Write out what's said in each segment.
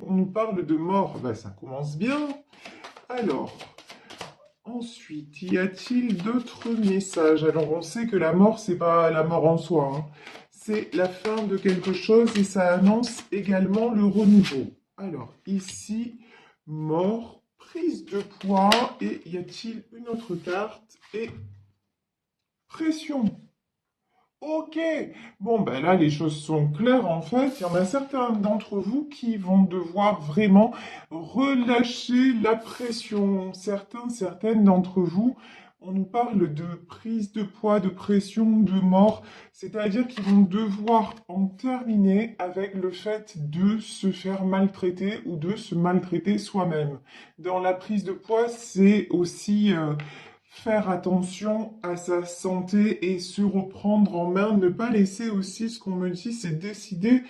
on nous parle de mort. Ben, ça commence bien. Alors, ensuite, y a-t-il d'autres messages? Alors, on sait que la mort, c'est pas la mort en soi, hein. C'est la fin de quelque chose et ça annonce également le renouveau. Alors, ici, mort, prise de poids et y a-t-il une autre carte? Et pression. Ok, bon ben là les choses sont claires en fait. Il y en a certains d'entre vous qui vont devoir vraiment relâcher la pression. Certaines d'entre vous, on nous parle de prise de poids, de pression, de mort. C'est-à-dire qu'ils vont devoir en terminer avec le fait de se faire maltraiter ou de se maltraiter soi-même. Dans la prise de poids, c'est aussi faire attention à sa santé et se reprendre en main, ne pas laisser aussi, ce qu'on me dit, c'est décider,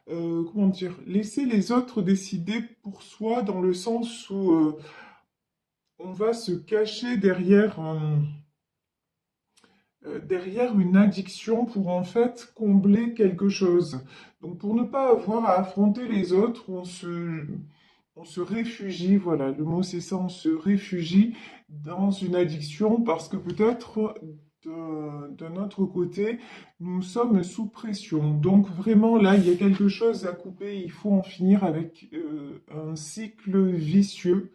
comment dire, laisser les autres décider pour soi dans le sens où on va se cacher derrière une addiction pour en fait combler quelque chose. Donc pour ne pas avoir à affronter les autres, on se réfugie, voilà, le mot c'est ça, on se réfugie dans une addiction parce que peut-être de notre côté, nous sommes sous pression. Donc vraiment là, il y a quelque chose à couper, il faut en finir avec un cycle vicieux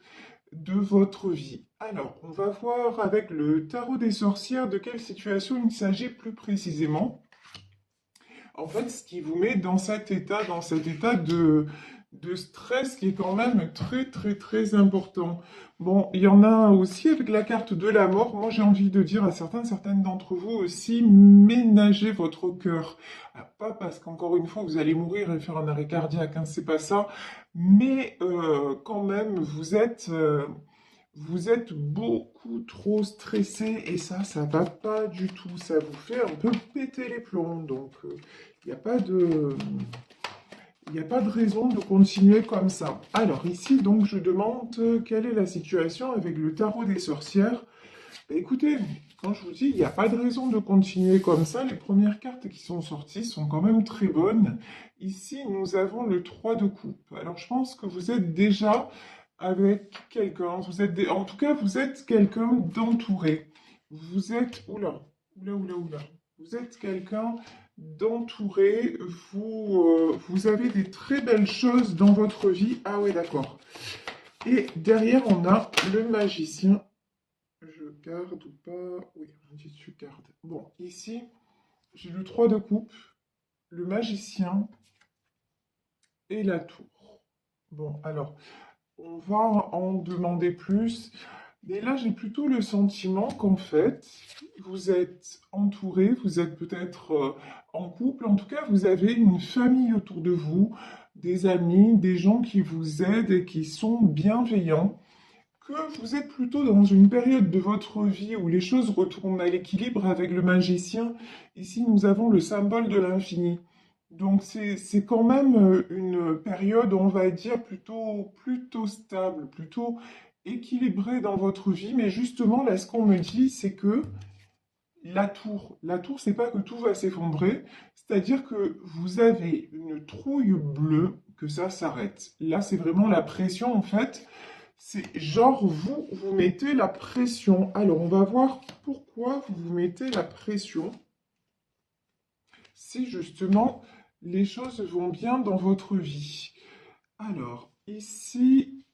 de votre vie. Alors, on va voir avec le tarot des sorcières de quelle situation il s'agit plus précisément. En fait, ce qui vous met dans cet état de stress qui est quand même très, très, très important. Bon, il y en a aussi avec la carte de la mort. Moi, j'ai envie de dire à certaines d'entre vous aussi, ménagez votre cœur. Ah, pas parce qu'encore une fois, vous allez mourir et faire un arrêt cardiaque, hein, c'est pas ça. Mais quand même, vous êtes beaucoup trop stressé et ça va pas du tout. Ça vous fait un peu péter les plombs. Donc, il n'y a pas de, il n'y a pas de raison de continuer comme ça. Alors ici, donc, je demande quelle est la situation avec le tarot des sorcières. Bah, écoutez, quand je vous dis, il n'y a pas de raison de continuer comme ça. Les premières cartes qui sont sorties sont quand même très bonnes. Ici, nous avons le 3 de coupe. Alors, je pense que vous êtes déjà avec quelqu'un. En tout cas, vous êtes quelqu'un d'entouré. Vous êtes, oula. Vous êtes quelqu'un d'entouré. Vous avez des très belles choses dans votre vie. Ah oui, d'accord. Et derrière, on a le magicien. Je garde ou pas? Oui, on dit tu gardes. Bon, ici, j'ai le 3 de coupe, le magicien et la tour. Bon, alors, on va en demander plus. Mais là, j'ai plutôt le sentiment qu'en fait, vous êtes entouré, vous êtes peut-être en couple, en tout cas, vous avez une famille autour de vous, des amis, des gens qui vous aident et qui sont bienveillants, que vous êtes plutôt dans une période de votre vie où les choses retournent à l'équilibre avec le magicien. Ici, nous avons le symbole de l'infini. Donc, c'est quand même une période, on va dire, plutôt stable, plutôt équilibrée dans votre vie. Mais justement, là, ce qu'on me dit, c'est que la tour, c'est pas que tout va s'effondrer, c'est-à-dire que vous avez une trouille bleue, que ça s'arrête. Là, c'est vraiment la pression, en fait. C'est genre, vous mettez la pression. Alors, on va voir pourquoi vous vous mettez la pression. Si justement, les choses vont bien dans votre vie. Alors, ici,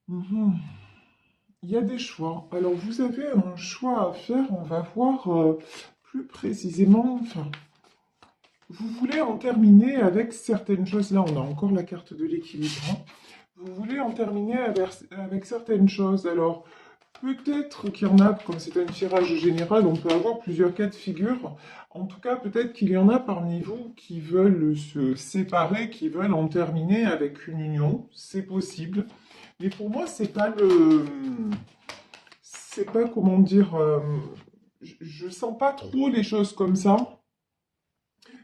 mhm, il y a des choix. Alors, vous avez un choix à faire. On va voir plus précisément. Enfin, vous voulez en terminer avec certaines choses. Là, on a encore la carte de l'équilibre, hein. Vous voulez en terminer avec certaines choses. Alors, peut-être qu'il y en a, comme c'est un tirage général, on peut avoir plusieurs cas de figure. En tout cas, peut-être qu'il y en a parmi vous qui veulent se séparer, qui veulent en terminer avec une union. C'est possible. Mais pour moi, c'est pas comment dire, je sens pas trop les choses comme ça.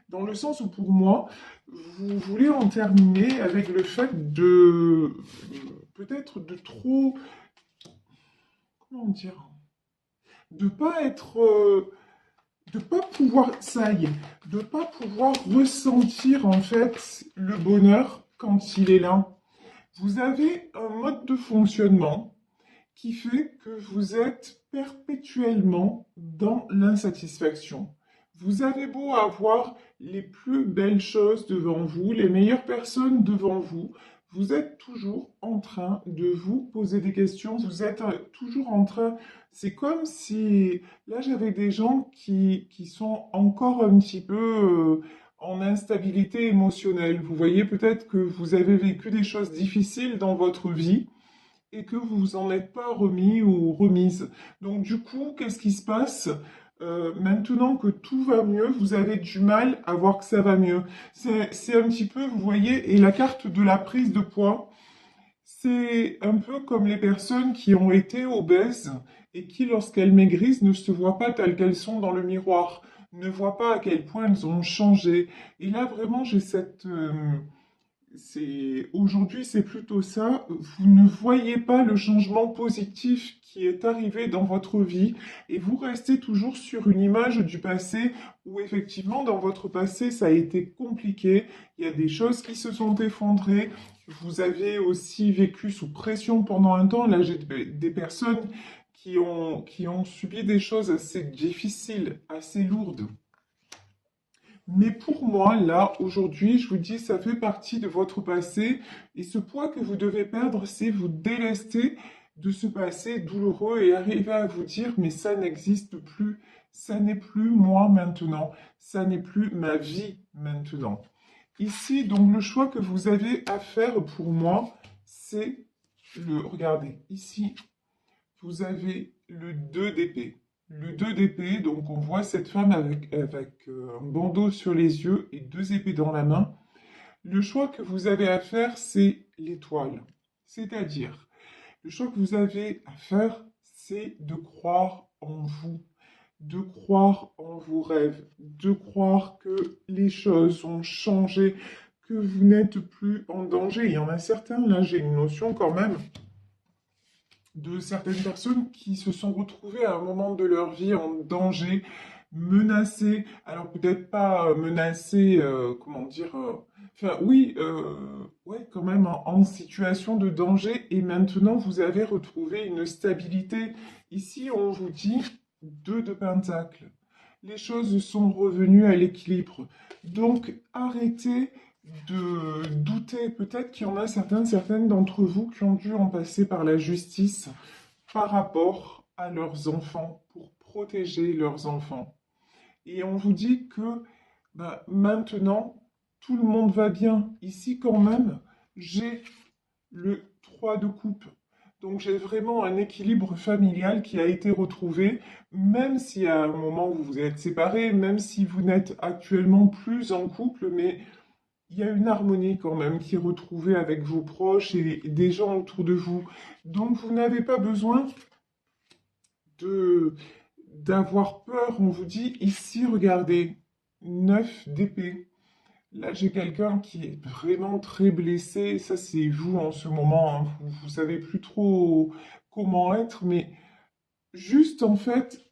Dans le sens où pour moi, vous voulez en terminer avec le fait de, peut-être de trop, comment dire, de pas être, de pas pouvoir, ça y est, de pas pouvoir ressentir en fait le bonheur quand il est là. Vous avez un mode de fonctionnement qui fait que vous êtes perpétuellement dans l'insatisfaction. Vous avez beau avoir les plus belles choses devant vous, les meilleures personnes devant vous, vous êtes toujours en train de vous poser des questions, vous êtes toujours en train... C'est comme si... Là, j'avais des gens qui sont encore un petit peu en instabilité émotionnelle. Vous voyez peut-être que vous avez vécu des choses difficiles dans votre vie et que vous vous en êtes pas remis ou remise. Donc du coup, qu'est-ce qui se passe? Maintenant que tout va mieux, vous avez du mal à voir que ça va mieux. C'est un petit peu, vous voyez, et la carte de la prise de poids, c'est un peu comme les personnes qui ont été obèses et qui, lorsqu'elles maigrissent, ne se voient pas telles qu'elles sont dans le miroir, ne voient pas à quel point elles ont changé. Et là, vraiment, j'ai cette... aujourd'hui, c'est plutôt ça. Vous ne voyez pas le changement positif qui est arrivé dans votre vie et vous restez toujours sur une image du passé où effectivement, dans votre passé, ça a été compliqué. Il y a des choses qui se sont effondrées. Vous avez aussi vécu sous pression pendant un temps. Là, j'ai des personnes qui ont subi des choses assez difficiles, assez lourdes. Mais pour moi, là, aujourd'hui, je vous dis, ça fait partie de votre passé. Et ce poids que vous devez perdre, c'est vous délester de ce passé douloureux et arriver à vous dire, mais ça n'existe plus. Ça n'est plus moi maintenant. Ça n'est plus ma vie maintenant. Ici, donc, le choix que vous avez à faire pour moi, c'est regardez, ici, vous avez le 2 d'épée. Le 2 d'épée, donc on voit cette femme avec un bandeau sur les yeux et deux épées dans la main. Le choix que vous avez à faire, c'est l'étoile. C'est-à-dire, le choix que vous avez à faire, c'est de croire en vous, de croire en vos rêves, de croire que les choses ont changé, que vous n'êtes plus en danger. Il y en a certains, là j'ai une notion quand même de certaines personnes qui se sont retrouvées à un moment de leur vie en danger, menacées. Alors peut-être pas menacées, comment dire, enfin oui, ouais, quand même en situation de danger. Et maintenant, vous avez retrouvé une stabilité. Ici, on vous dit 2 de Pentacle. Les choses sont revenues à l'équilibre. Donc, arrêtez de douter. Peut-être qu'il y en a certaines d'entre vous qui ont dû en passer par la justice par rapport à leurs enfants, pour protéger leurs enfants. Et on vous dit que bah, maintenant, tout le monde va bien. Ici, quand même, j'ai le 3 de coupe. Donc j'ai vraiment un équilibre familial qui a été retrouvé, même si à un moment vous vous êtes séparés, même si vous n'êtes actuellement plus en couple, mais il y a une harmonie quand même qui est retrouvée avec vos proches et des gens autour de vous. Donc vous n'avez pas besoin de d'avoir peur. On vous dit ici, regardez, 9 d'épée. Là, j'ai quelqu'un qui est vraiment très blessé. Ça, c'est vous en ce moment, hein. Vous savez plus trop comment être, mais juste en fait,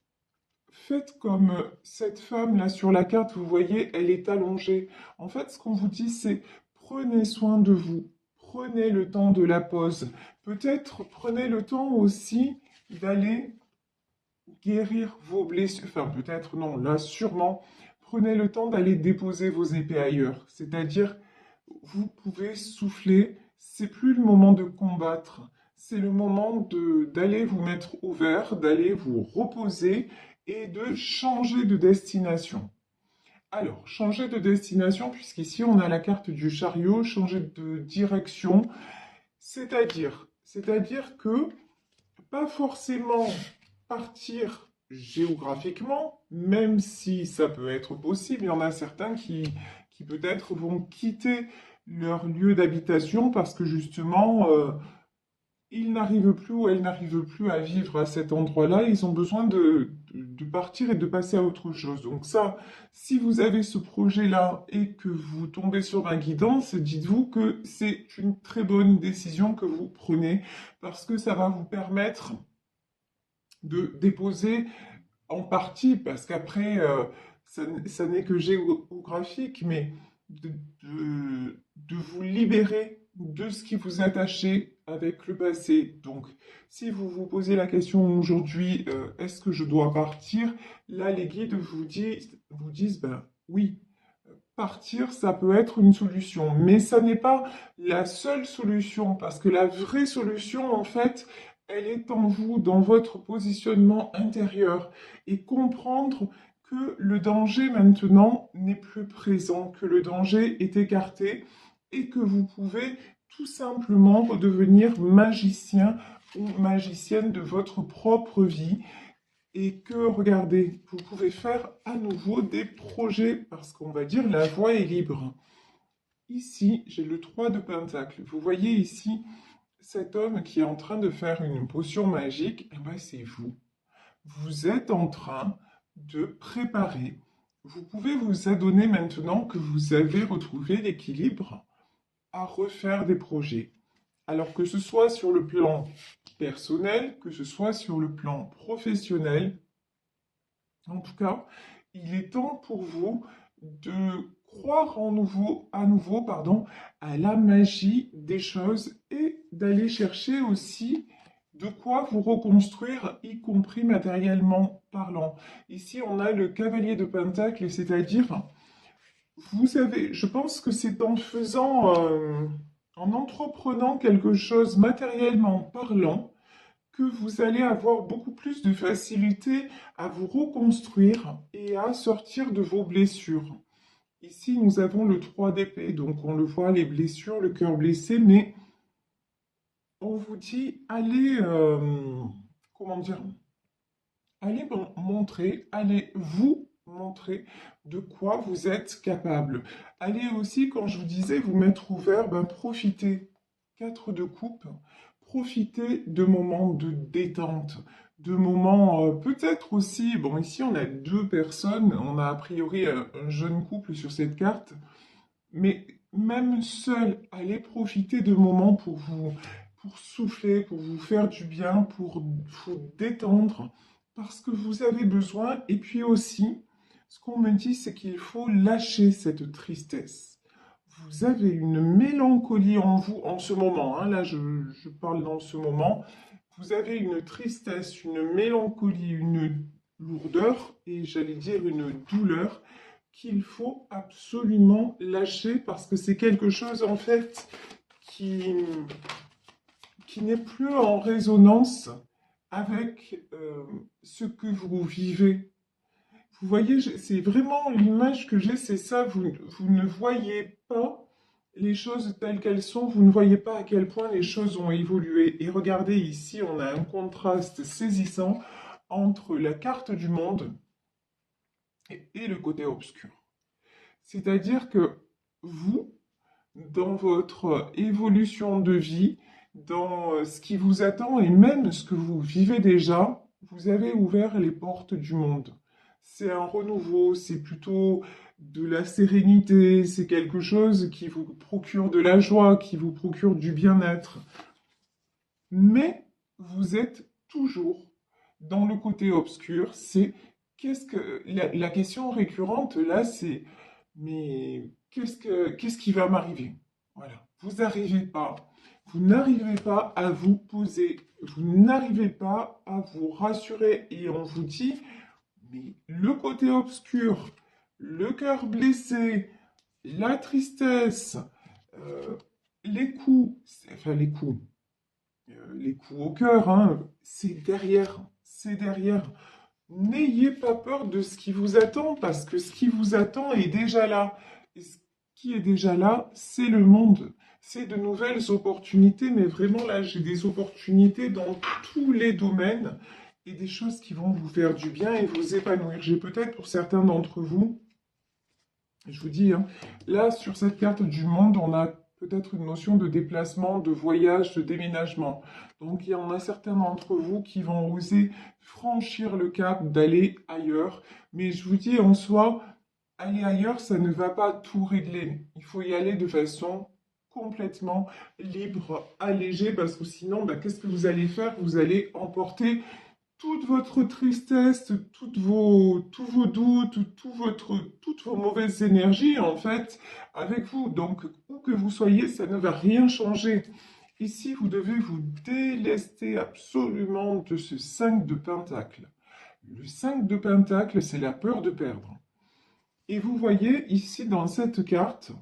faites comme cette femme là sur la carte, vous voyez, elle est allongée. En fait, ce qu'on vous dit, c'est prenez soin de vous. Prenez le temps de la pause. Peut-être prenez le temps aussi d'aller guérir vos blessures. Enfin, peut-être non, là, sûrement. Prenez le temps d'aller déposer vos épées ailleurs. C'est-à-dire, vous pouvez souffler. C'est plus le moment de combattre. C'est le moment d'aller vous mettre au vert, d'aller vous reposer et de changer de destination. Alors, changer de destination, puisqu'ici on a la carte du chariot, changer de direction, c'est-à-dire que pas forcément partir géographiquement, même si ça peut être possible. Il y en a certains qui peut-être vont quitter leur lieu d'habitation parce que justement, ils n'arrivent plus ou elles n'arrivent plus à vivre à cet endroit-là. Ils ont besoin de partir et de passer à autre chose. Donc ça, si vous avez ce projet-là et que vous tombez sur ma guidance, dites-vous que c'est une très bonne décision que vous prenez parce que ça va vous permettre de déposer en partie, parce qu'après, ça n'est que géographique, mais de, de vous libérer de ce qui vous attachait avec le passé. Donc, si vous vous posez la question aujourd'hui, est-ce que je dois partir? Là, les guides vous disent, ben oui, partir, ça peut être une solution, mais ça n'est pas la seule solution, parce que la vraie solution, en fait, elle est en vous, dans votre positionnement intérieur, et comprendre que le danger maintenant n'est plus présent, que le danger est écarté, et que vous pouvez tout simplement redevenir magicien ou magicienne de votre propre vie, et que, regardez, vous pouvez faire à nouveau des projets parce qu'on va dire la voie est libre. Ici, j'ai le 3 de Pentacle. Vous voyez ici cet homme qui est en train de faire une potion magique. Eh ben, c'est vous. Vous êtes en train de préparer. Vous pouvez vous adonner maintenant que vous avez retrouvé l'équilibre à refaire des projets. Alors que ce soit sur le plan personnel, que ce soit sur le plan professionnel, en tout cas, il est temps pour vous de croire à nouveau, pardon, à la magie des choses et d'aller chercher aussi de quoi vous reconstruire, y compris matériellement parlant. Ici, on a le cavalier de Pentacle, c'est-à-dire, vous avez, je pense que c'est en faisant, en entreprenant quelque chose matériellement parlant, que vous allez avoir beaucoup plus de facilité à vous reconstruire et à sortir de vos blessures. Ici, nous avons le 3 d'épée, donc on le voit, les blessures, le cœur blessé, mais on vous dit, allez, comment dire, allez montrer, allez vous montrer de quoi vous êtes capable. Allez aussi, quand je vous disais, vous mettre ouvert, ben profitez. 4 de coupe, profitez de moments de détente, de moments peut-être aussi, bon ici on a deux personnes, on a a priori un jeune couple sur cette carte, mais même seul, allez profiter de moments pour souffler, pour vous faire du bien, pour vous détendre, parce que vous avez besoin. Et puis aussi, ce qu'on me dit, c'est qu'il faut lâcher cette tristesse. Vous avez une mélancolie en vous en ce moment, hein, là je parle dans ce moment. Vous avez une tristesse, une mélancolie, une lourdeur et j'allais dire une douleur qu'il faut absolument lâcher parce que c'est quelque chose en fait qui, qui n'est plus en résonance avec ce que vous vivez. Vous voyez, c'est vraiment l'image que j'ai, c'est ça, vous ne voyez pas les choses telles qu'elles sont, vous ne voyez pas à quel point les choses ont évolué. Et regardez ici, on a un contraste saisissant entre la carte du monde et le côté obscur. C'est-à-dire que vous, dans votre évolution de vie, dans ce qui vous attend et même ce que vous vivez déjà, vous avez ouvert les portes du monde. C'est un renouveau, c'est plutôt de la sérénité, c'est quelque chose qui vous procure de la joie, qui vous procure du bien-être. Mais vous êtes toujours dans le côté obscur, c'est qu'est-ce que la question récurrente là, c'est mais qu'est-ce qui va m'arriver? Voilà, vous n'arrivez pas à vous poser, vous n'arrivez pas à vous rassurer et on vous dit mais le côté obscur, le cœur blessé, la tristesse, euh, les coups, enfin les coups au cœur, hein, c'est derrière, c'est derrière. N'ayez pas peur de ce qui vous attend, parce que ce qui vous attend est déjà là. Et ce qui est déjà là, c'est le monde. C'est de nouvelles opportunités, mais vraiment là, j'ai des opportunités dans tous les domaines et des choses qui vont vous faire du bien et vous épanouir. J'ai peut-être pour certains d'entre vous, je vous dis, hein, là, sur cette carte du monde, on a peut-être une notion de déplacement, de voyage, de déménagement. Donc, il y en a certains d'entre vous qui vont oser franchir le cap d'aller ailleurs. Mais je vous dis, en soi, aller ailleurs, ça ne va pas tout régler. Il faut y aller de façon complètement libre, allégée, parce que sinon, bah, qu'est-ce que vous allez faire? Vous allez emporter toute votre tristesse, tous vos doutes, toutes vos mauvaises énergies, en fait, avec vous. Donc, où que vous soyez, ça ne va rien changer. Ici, vous devez vous délester absolument de ce 5 de Pentacle. Le 5 de Pentacle, c'est la peur de perdre. Et vous voyez, ici, dans cette carte,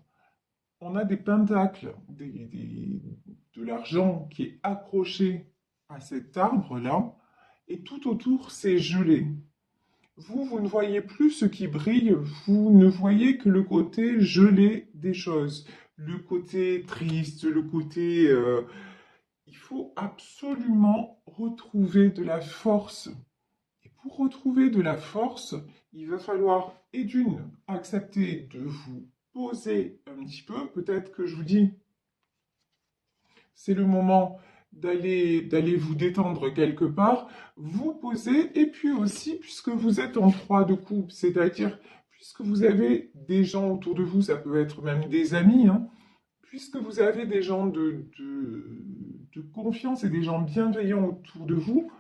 on a des pentacles, de l'argent qui est accroché à cet arbre-là, et tout autour, c'est gelé. Vous ne voyez plus ce qui brille, vous ne voyez que le côté gelé des choses, le côté triste, le côté... il faut absolument retrouver de la force. Et pour retrouver de la force, il va falloir, et d'une, accepter de vous poser un petit peu. Peut-être que je vous dis, c'est le moment d'aller vous détendre quelque part, vous poser, et puis aussi, puisque vous êtes en 3 de coupe, c'est-à-dire, puisque vous avez des gens autour de vous, ça peut être même des amis, hein, puisque vous avez des gens de confiance et des gens bienveillants autour de vous,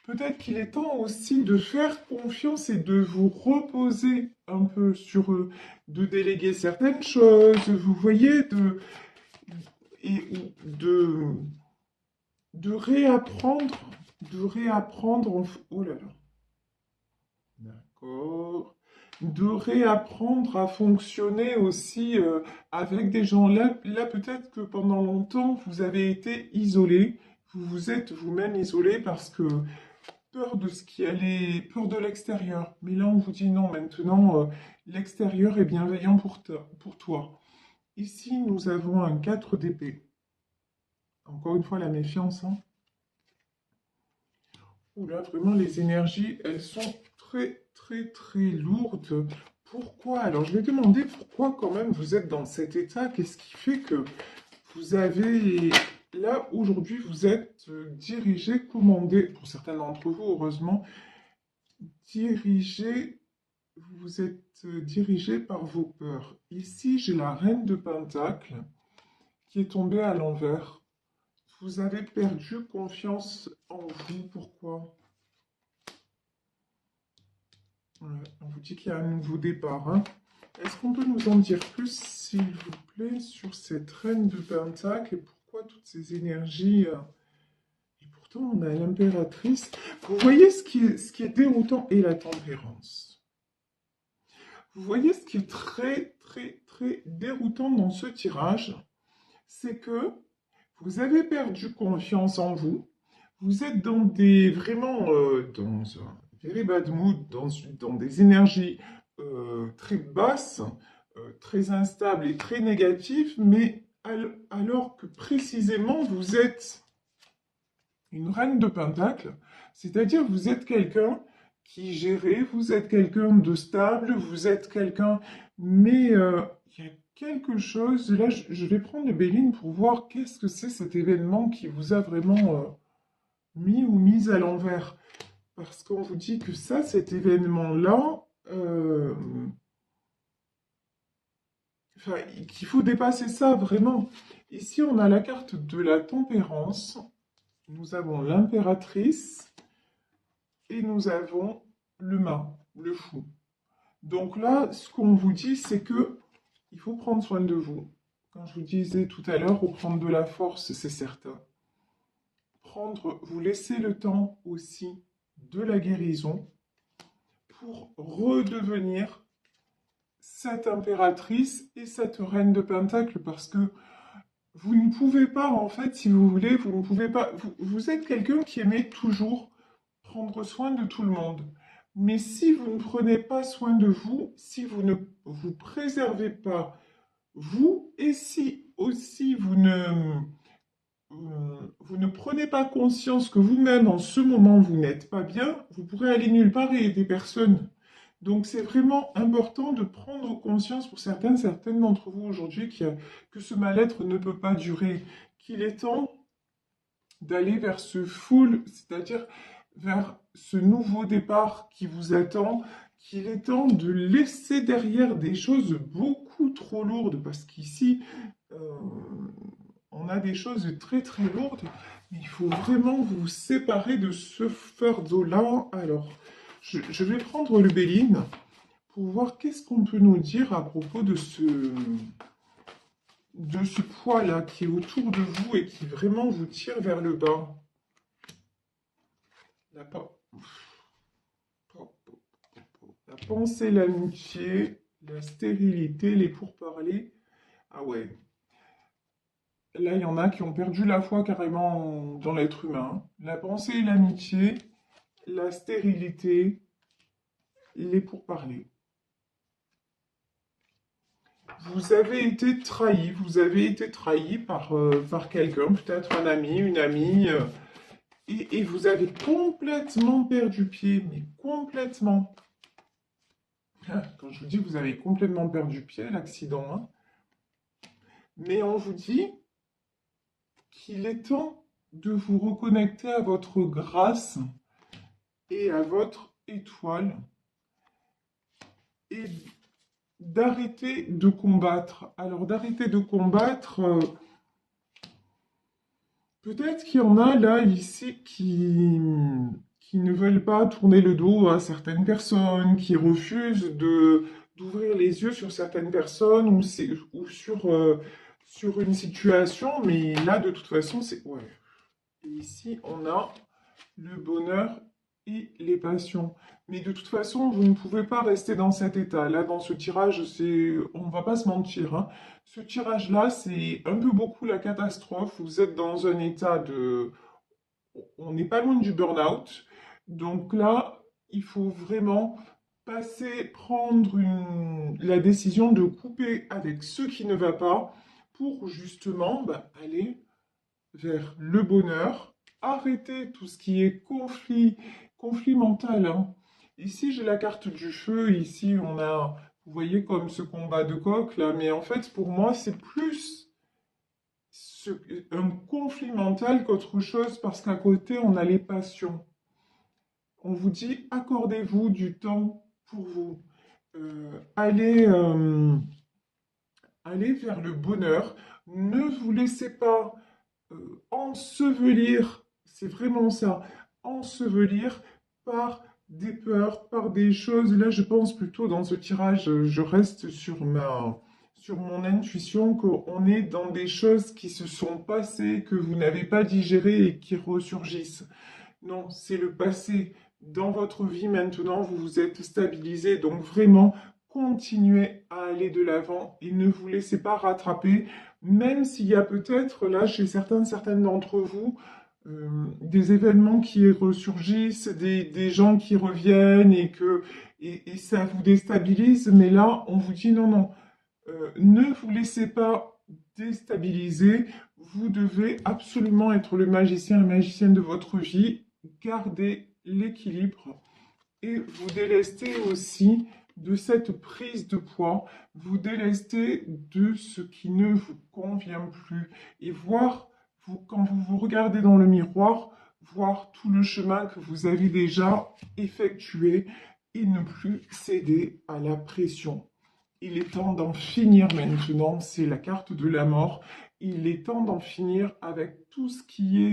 peut-être qu'il est temps aussi de faire confiance et de vous reposer un peu sur eux, de déléguer certaines choses, vous voyez, et de réapprendre, oh là là, d'accord, de réapprendre à fonctionner aussi avec des gens. Là peut-être que pendant longtemps, vous avez été isolé, vous vous êtes vous-même isolé parce que peur de ce qui allait, peur de l'extérieur. Mais là, on vous dit non, maintenant, l'extérieur est bienveillant pour toi. Ici, nous avons un 4 d'épée. Encore une fois, la méfiance, hein. Oula, vraiment, les énergies, elles sont très, très, très lourdes. Pourquoi? Alors, je vais demander pourquoi quand même vous êtes dans cet état. Qu'est-ce qui fait que vous avez... Là, aujourd'hui, vous êtes dirigé, commandé, pour certains d'entre vous, heureusement, dirigé, vous êtes dirigé par vos peurs. Ici, j'ai la reine de Pentacle qui est tombée à l'envers. Vous avez perdu confiance en vous. Pourquoi? On vous dit qu'il y a un nouveau départ, hein. Est-ce qu'on peut nous en dire plus, s'il vous plaît, sur cette reine de Pentacle et pourquoi toutes ces énergies et pourtant, on a l'impératrice. Vous voyez ce qui est déroutant et la tempérance. Vous voyez ce qui est très, très, très déroutant dans ce tirage, c'est que vous avez perdu confiance en vous. Vous êtes dans des vraiment dans un very bad mood, dans des énergies très basses, très instables et très négatives, mais alors que précisément vous êtes une reine de Pentacle, c'est-à-dire vous êtes quelqu'un qui gère, vous êtes quelqu'un de stable, vous êtes quelqu'un, mais il y a quelque chose, là je vais prendre le Béline pour voir qu'est-ce que c'est cet événement qui vous a vraiment mis ou mise à l'envers. Parce qu'on vous dit que ça, cet événement-là, enfin, qu'il faut dépasser ça vraiment. Ici, on a la carte de la tempérance, nous avons l'impératrice et nous avons le mât, le fou. Donc là, ce qu'on vous dit, c'est que il faut prendre soin de vous. Quand je vous disais tout à l'heure, reprendre de la force, c'est certain. Vous laisser le temps aussi de la guérison pour redevenir cette impératrice et cette reine de Pentacle, parce que vous ne pouvez pas, en fait, si vous voulez, vous ne pouvez pas, vous êtes quelqu'un qui aimait toujours prendre soin de tout le monde. Mais si vous ne prenez pas soin de vous, si vous ne vous préservez pas vous, et si aussi vous ne prenez pas conscience que vous-même, en ce moment, vous n'êtes pas bien, vous pourrez aller nulle part et aider personne. Donc, c'est vraiment important de prendre conscience pour certaines d'entre vous aujourd'hui que ce mal-être ne peut pas durer, qu'il est temps d'aller vers ce full, c'est-à-dire vers ce nouveau départ qui vous attend, qu'il est temps de laisser derrière des choses beaucoup trop lourdes, parce qu'ici, on on a des choses très très lourdes, mais il faut vraiment vous séparer de ce fardeau-là. Alors, je vais prendre le Béline pour voir qu'est-ce qu'on peut nous dire à propos de ce poids-là qui est autour de vous et qui vraiment vous tire vers le bas. La, la pensée, l'amitié, la stérilité, les pourparlers. Ah ouais. Là, il y en a qui ont perdu la foi carrément dans l'être humain. La pensée et l'amitié, la stérilité, les pourparlers. Vous avez été trahi par quelqu'un, peut-être un ami, une amie, et vous avez complètement perdu pied, mais complètement. Ah, quand je vous dis que vous avez complètement perdu pied, l'accident, hein. Mais on vous dit qu'il est temps de vous reconnecter à votre grâce et à votre étoile et d'arrêter de combattre. Alors d'arrêter de combattre, peut-être qu'il y en a là, ici, qui ne veulent pas tourner le dos à certaines personnes, qui refusent d'ouvrir les yeux sur certaines personnes ou sur une situation, mais là, de toute façon, c'est... Ouais. Et ici, on a le bonheur et les passions. Mais de toute façon, vous ne pouvez pas rester dans cet état. Là, dans ce tirage, on ne va pas se mentir, hein. Ce tirage-là, c'est un peu beaucoup la catastrophe. Vous êtes dans un état de... On n'est pas loin du burn-out. Donc là, il faut vraiment prendre la décision de couper avec ce qui ne va pas pour justement aller vers le bonheur, arrêter tout ce qui est conflit mental, hein. Ici, j'ai la carte du feu, ici, vous voyez comme ce combat de coq, là, mais en fait, pour moi, c'est plus un conflit mental qu'autre chose, parce qu'à côté, on a les passions. On vous dit, accordez-vous du temps pour vous. Allez, allez vers le bonheur. Ne vous laissez pas ensevelir, c'est vraiment ça, ensevelir par des peurs, par des choses. Là, je pense plutôt dans ce tirage, je reste sur mon intuition qu'on est dans des choses qui se sont passées, que vous n'avez pas digérées et qui ressurgissent. Non, c'est le passé. Dans votre vie maintenant, vous vous êtes stabilisé, donc vraiment, continuez à aller de l'avant et ne vous laissez pas rattraper, même s'il y a peut-être là chez certaines d'entre vous des événements qui ressurgissent, des gens qui reviennent et ça vous déstabilise, mais là on vous dit non, non, ne vous laissez pas déstabiliser, vous devez absolument être le magicien, la magicienne de votre vie, garder l'équilibre et vous délester aussi de cette prise de poids, vous délester de ce qui ne vous convient plus et voir, quand vous vous regardez dans le miroir, voir tout le chemin que vous avez déjà effectué et ne plus céder à la pression. Il est temps d'en finir maintenant, c'est la carte de la mort. Il est temps d'en finir avec tout ce qui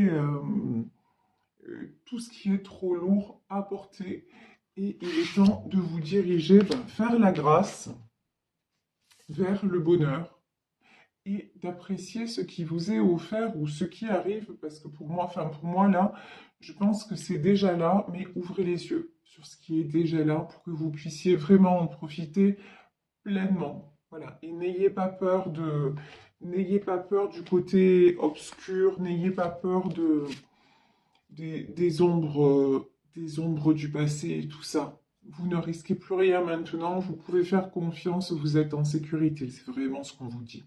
est trop lourd à porter. Et il est temps de vous diriger vers la grâce, vers le bonheur, et d'apprécier ce qui vous est offert ou ce qui arrive, parce que pour moi là, je pense que c'est déjà là, mais ouvrez les yeux sur ce qui est déjà là pour que vous puissiez vraiment en profiter pleinement. Voilà. Et n'ayez pas peur du côté obscur, n'ayez pas peur des ombres du passé et tout ça. Vous ne risquez plus rien maintenant, vous pouvez faire confiance, vous êtes en sécurité, c'est vraiment ce qu'on vous dit.